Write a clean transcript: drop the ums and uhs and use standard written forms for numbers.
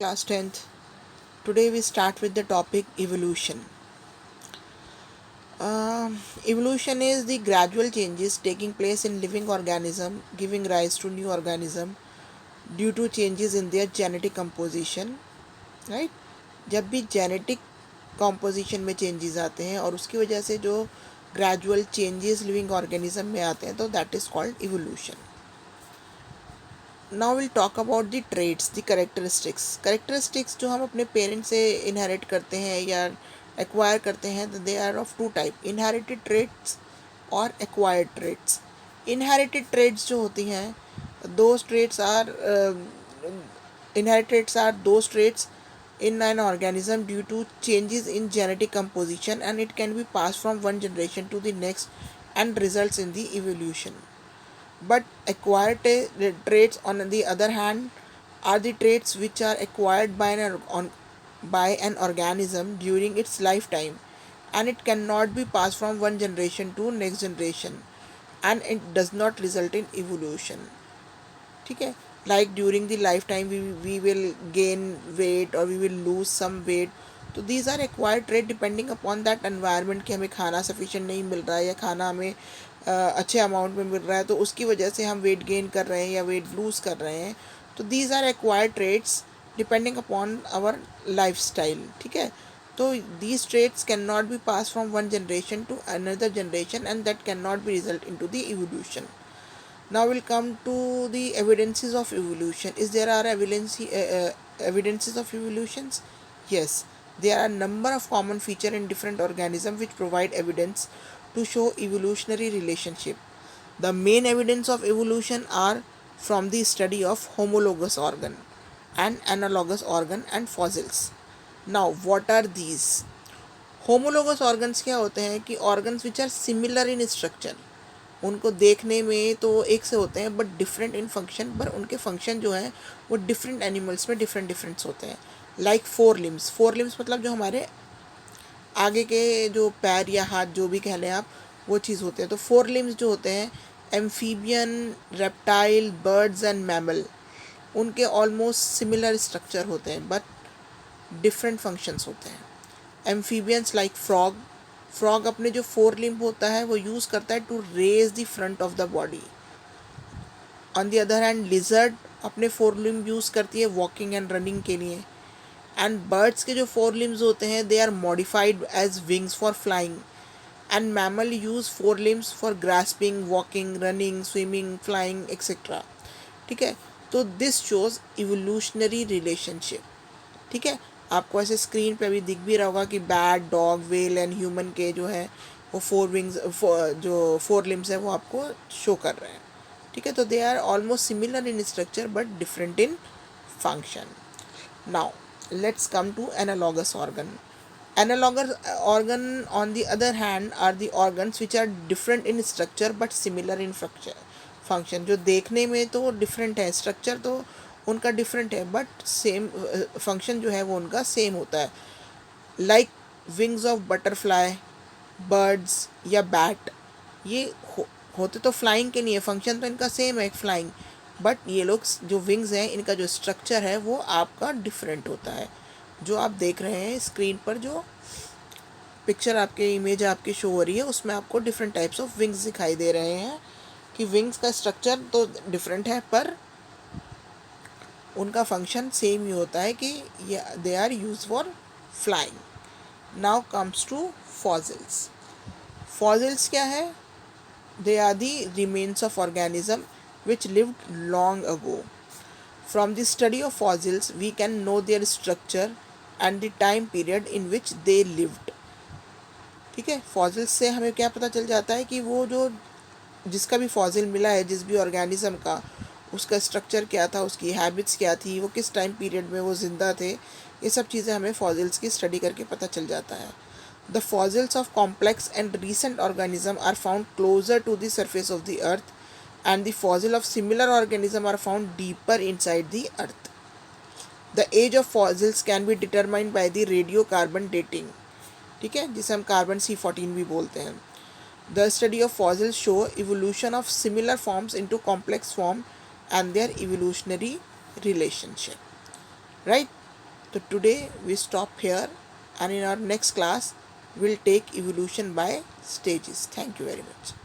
Class 10th. Today we start with the topic evolution. Evolution is the gradual changes taking place in living organism, giving rise to new organism due to changes in their genetic composition. Right? जब भी genetic composition में changes आते हैं और उसकी वजह से जो ग्रेजुअल चेंजेस लिविंग ऑर्गेनिज्म में आते हैं तो that is called evolution. Now will talk about the traits, the characteristics जो हम अपने पेरेंट्स से इनहेरिट करते हैं या एक्वायर करते हैं. They are of two type, inherited traits और एक्वायर्ड ट्रेड्स. इनहेरिटेड ट्रेड्स जो होती हैं, those traits are inherited are those traits in an organism due to changes in genetic composition, and it can be passed from one generation to the next and results in the evolution. But acquired traits, on the other hand, are the traits which are acquired by an organism during its lifetime, and it cannot be passed from one generation to next generation, and it does not result in evolution. ठीक है. Like during the lifetime we will gain weight or we will lose some weight. तो these are acquired trait depending upon that environment कि हमें खाना sufficient नहीं मिल रहा है या खाना हमें अच्छे अमाउंट में मिल रहा है तो उसकी वजह से हम वेट गेन कर रहे हैं या वेट लूज़ कर रहे हैं. तो these are acquired traits depending upon our life style. ठीक है. तो these traits cannot be passed from one generation to another generation, and that cannot be result into the evolution. Now we'll come to the evidences of evolution. Is there are evidences of evolutions? Yes, there are a number of common features in different organisms which provide evidence to show evolutionary relationship. The main evidence of evolution are from the study of homologous organ and analogous organ and fossils. Now what are these? Homologous organs क्या होते हैं कि organs which are similar in structure. उनको देखने में तो एक से होते हैं बट डिफरेंट इन फंक्शन, पर उनके फंक्शन जो हैं वो डिफरेंट एनिमल्स में डिफरेंट्स होते हैं. लाइक फोर लिम्स मतलब जो हमारे आगे के जो पैर या हाथ जो भी कह लें आप, वो चीज़ होते हैं. तो फोर लिम्स जो होते हैं amphibian, reptile, birds and mammal, उनके ऑलमोस्ट सिमिलर स्ट्रक्चर होते हैं बट डिफरेंट फंक्शंस होते हैं. एम्फीबियंस लाइक फ्रॉग अपने जो फोर लिम्ब होता है वो यूज़ करता है to raise the front of the body. On the other hand lizard अपने फोर लिम्ब यूज़ करती है वॉकिंग एंड रनिंग के लिए. एंड बर्ड्स के जो फोर लिम्स होते हैं they are modified as wings for flying. And mammal use four limbs for grasping, walking, running, swimming, flying etcetera. ठीक है. तो दिस शोज इवोल्यूशनरी रिलेशनशिप. ठीक है. आपको ऐसे स्क्रीन पे अभी दिख भी रहा होगा कि bat, dog, well and human के जो है वो जो फोर लिम्स है वो आपको शो कर रहे हैं. ठीक है. तो they are almost similar in structure but different in function. Now let's come to analogous organ. Analogous organ on the other hand are the organs which are different in structure but similar in function. जो देखने में तो different है, structure तो उनका different है but same function जो है वो उनका सेम होता है. Like Winx of butterfly, birds या बैट. ये होते तो फ्लाइंग के नहीं है, फंक्शन तो इनका सेम है फ्लाइंग, बट ये लोग जो विंग्स हैं इनका जो स्ट्रक्चर है वो आपका डिफरेंट होता है. जो आप देख रहे हैं स्क्रीन पर जो पिक्चर आपके इमेज आपकी शो हो रही है उसमें आपको डिफरेंट टाइप्स ऑफ विंग्स दिखाई दे रहे हैं कि विंग्स का स्ट्रक्चर तो डिफरेंट है पर उनका फंक्शन सेम ही होता है कि they are use for flying. Now comes to fossils. Fossils क्या है? They are the remains of organism which lived long ago. From the study of fossils, we can know their structure and the time period in which they lived. ठीक है. Fossils से हमें क्या पता चल जाता है कि वो जो जिसका भी फॉसिल मिला है, जिस भी ऑर्गेनिज्म का, उसका स्ट्रक्चर क्या था, उसकी हैबिट्स क्या थी, वो किस टाइम पीरियड में वो ज़िंदा थे. ये सब चीज़ें हमें फॉसिल्स की स्टडी करके पता चल जाता है. The fossils of complex and recent organism are found closer to the surface of the earth, and the fossil of similar organism are found deeper inside the earth. The age of fossils can be determined by the radiocarbon dating. ठीक है, जिसे हम carbon C14 भी बोलते हैं. The study of fossils show evolution of similar forms into complex form and their evolutionary relationship. Right? So today we stop here, and in our next class we'll take evolution by stages. Thank you very much.